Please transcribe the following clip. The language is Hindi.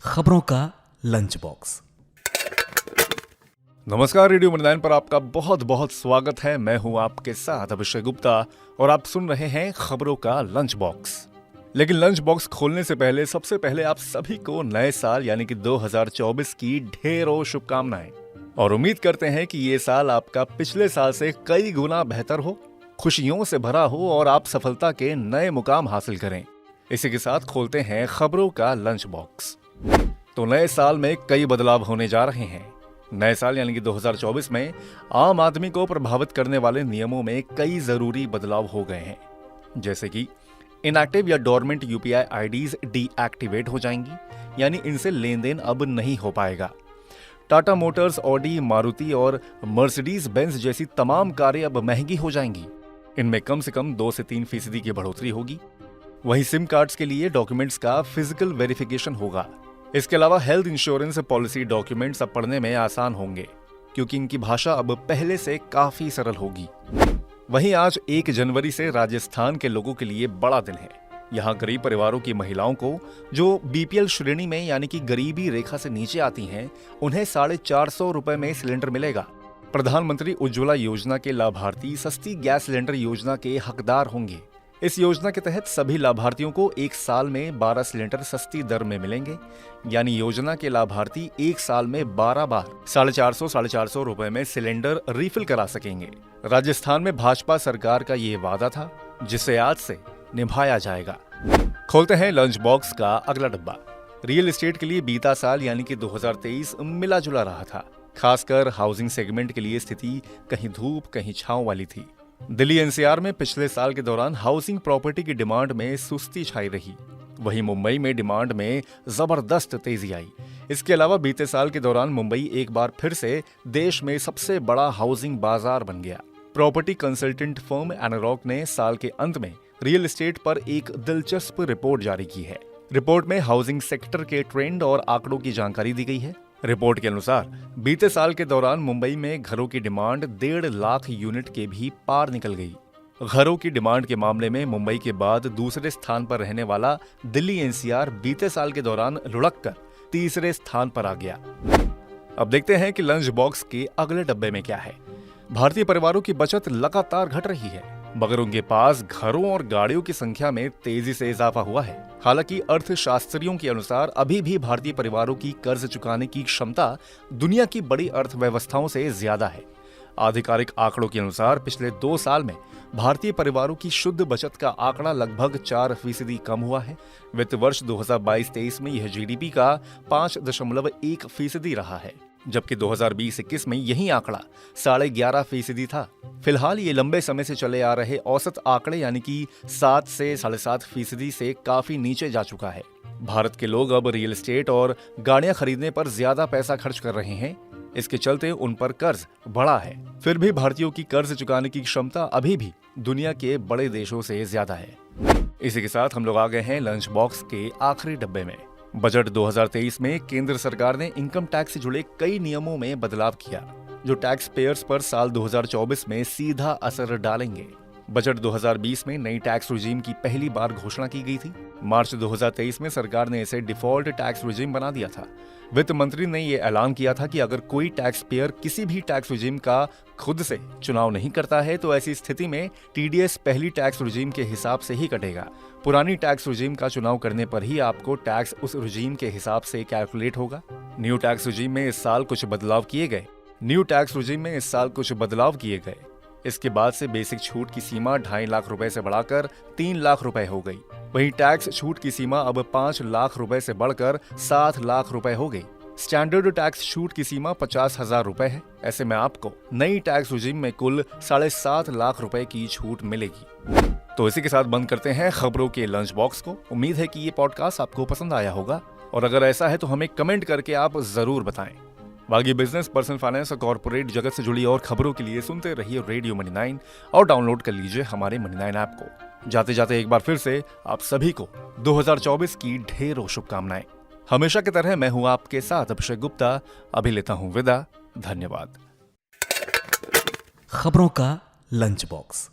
खबरों का लंच बॉक्स। नमस्कार, रेडियो मनी 9 पर आपका बहुत बहुत स्वागत है। मैं हूं आपके साथ अभिषेक गुप्ता और आप सुन रहे हैं खबरों का लंच बॉक्स। लेकिन लंच बॉक्स खोलने से पहले सबसे पहले आप सभी को नए साल यानी कि 2024 की ढेरों शुभकामनाएं और उम्मीद करते हैं कि ये साल आपका पिछले साल से कई गुना बेहतर हो, खुशियों से भरा हो और आप सफलता के नए मुकाम हासिल करें। इसी के साथ खोलते हैं खबरों का लंच बॉक्स। तो नए साल में कई बदलाव होने जा रहे हैं। नए साल यानी कि 2024 में आम आदमी को प्रभावित करने वाले नियमों में कई जरूरी बदलाव हो गए हैं, जैसे कि इनएक्टिव या डोरमेंट यूपीआई आईडीज डीएक्टिवेट हो जाएंगी, यानी इनसे लेन देन अब नहीं हो पाएगा। टाटा मोटर्स, ऑडी, मारुति और मर्सिडीज बेंज जैसी तमाम कारें अब महंगी हो जाएंगी। इनमें कम से कम 2 से 3% की बढ़ोतरी होगी। वहीं सिम कार्ड्स के लिए डॉक्यूमेंट्स का फिजिकल वेरिफिकेशन होगा। इसके अलावा हेल्थ इंश्योरेंस पॉलिसी डॉक्यूमेंट्स अब पढ़ने में आसान होंगे, क्योंकि इनकी भाषा अब पहले से काफी सरल होगी। वहीं आज 1 जनवरी से राजस्थान के लोगों के लिए बड़ा दिन है। यहाँ गरीब परिवारों की महिलाओं को जो बीपीएल श्रेणी में यानी कि गरीबी रेखा से नीचे आती हैं, उन्हें 450 रुपए में सिलेंडर मिलेगा। प्रधानमंत्री उज्ज्वला योजना के लाभार्थी सस्ती गैस सिलेंडर योजना के हकदार होंगे। इस योजना के तहत सभी लाभार्थियों को 1 साल में 12 सिलेंडर सस्ती दर में मिलेंगे, यानी योजना के लाभार्थी 1 साल में 12 बार 450 रुपए में सिलेंडर रिफिल करा सकेंगे। राजस्थान में भाजपा सरकार का ये वादा था, जिसे आज से निभाया जाएगा। खोलते हैं लंच बॉक्स का अगला डब्बा। रियल एस्टेट के लिए बीता साल यानी कि 2023 मिला जुला रहा था। खासकर हाउसिंग सेगमेंट के लिए स्थिति कहीं धूप कहीं छांव वाली थी। दिल्ली एनसीआर में पिछले साल के दौरान हाउसिंग प्रॉपर्टी की डिमांड में सुस्ती छाई रही। वहीं मुंबई में डिमांड में जबरदस्त तेजी आई। इसके अलावा बीते साल के दौरान मुंबई एक बार फिर से देश में सबसे बड़ा हाउसिंग बाजार बन गया। प्रॉपर्टी कंसल्टेंट फर्म एनारॉक ने साल के अंत में रियल एस्टेट पर एक दिलचस्प रिपोर्ट जारी की है। रिपोर्ट में हाउसिंग सेक्टर के ट्रेंड और आंकड़ों की जानकारी दी गई है। रिपोर्ट के अनुसार बीते साल के दौरान मुंबई में घरों की डिमांड 1.5 लाख यूनिट के भी पार निकल गई। घरों की डिमांड के मामले में मुंबई के बाद दूसरे स्थान पर रहने वाला दिल्ली एनसीआर बीते साल के दौरान लुढ़ककर तीसरे स्थान पर आ गया। अब देखते हैं कि लंच बॉक्स के अगले डब्बे में क्या है। भारतीय परिवारों की बचत लगातार घट रही है, मगर उनके पास घरों और गाड़ियों की संख्या में तेजी से इजाफा हुआ है। हालांकि अर्थशास्त्रियों के अनुसार अभी भी भारतीय परिवारों की कर्ज चुकाने की क्षमता दुनिया की बड़ी अर्थव्यवस्थाओं से ज्यादा है। आधिकारिक आंकड़ों के अनुसार पिछले 2 साल में भारतीय परिवारों की शुद्ध बचत का आंकड़ा लगभग 4% कम हुआ है। वित्त वर्ष 2022-23 में यह जीडीपी का 5.1% रहा है, जबकि 2020-21 में यही आंकड़ा 11.5% था। फिलहाल ये लंबे समय से चले आ रहे औसत आंकड़े यानी कि 7 से 7.5% से काफी नीचे जा चुका है। भारत के लोग अब रियल एस्टेट और गाड़ियां खरीदने पर ज्यादा पैसा खर्च कर रहे हैं। इसके चलते उन पर कर्ज बढ़ा है। फिर भी भारतीयों की कर्ज चुकाने की क्षमता अभी भी दुनिया के बड़े देशों से ज्यादा है। इसी के साथ हम लोग आ गए हैं लंच बॉक्स के आखिरी डब्बे में। बजट 2023 में केंद्र सरकार ने इनकम टैक्स से जुड़े कई नियमों में बदलाव किया, जो टैक्स पेयर्स पर साल 2024 में सीधा असर डालेंगे। बजट 2020 में नई टैक्स रिजीम की पहली बार घोषणा की गई थी। मार्च 2023 में सरकार ने इसे डिफॉल्ट टैक्स रिजीम बना दिया था। वित्त मंत्री ने यह ऐलान किया था कि अगर कोई टैक्स पेयर किसी भी टैक्स रिजीम का खुद से चुनाव नहीं करता है, तो ऐसी स्थिति में टीडीएस पहली टैक्स रिजीम के हिसाब से ही कटेगा। पुरानी टैक्स रिजीम का चुनाव करने पर ही आपको टैक्स उस रिजीम के हिसाब से कैलकुलेट होगा। न्यू टैक्स रिजीम में इस साल कुछ बदलाव किए गए। इसके बाद से बेसिक छूट की सीमा 2.5 लाख रुपए से बढ़ाकर 3 लाख रुपए हो गई। वहीं टैक्स छूट की सीमा अब 5 लाख रुपए से बढ़कर 7 लाख रुपए हो गई। स्टैंडर्ड टैक्स छूट की सीमा 50,000 रुपए है। ऐसे में आपको नई टैक्स रिजीम में कुल 7.5 लाख रुपए की छूट मिलेगी। तो इसी के साथ बंद करते हैं खबरों के लंच बॉक्स को। उम्मीद है कि ये पॉडकास्ट आपको पसंद आया होगा, और अगर ऐसा है तो हमें कमेंट करके आप जरूर बताएं। बाकी बिजनेस, पर्सनल फाइनेंस और कॉर्पोरेट जगत से जुड़ी और खबरों के लिए सुनते रहिए रेडियो मनी 9 और डाउनलोड कर लीजिए हमारे मनी 9 ऐप को। जाते जाते एक बार फिर से आप सभी को 2024 की ढेरों शुभकामनाएं। हमेशा की तरह मैं हूं आपके साथ अभिषेक गुप्ता। अभी लेता हूं विदा। धन्यवाद। खबरों का लंच बॉक्स।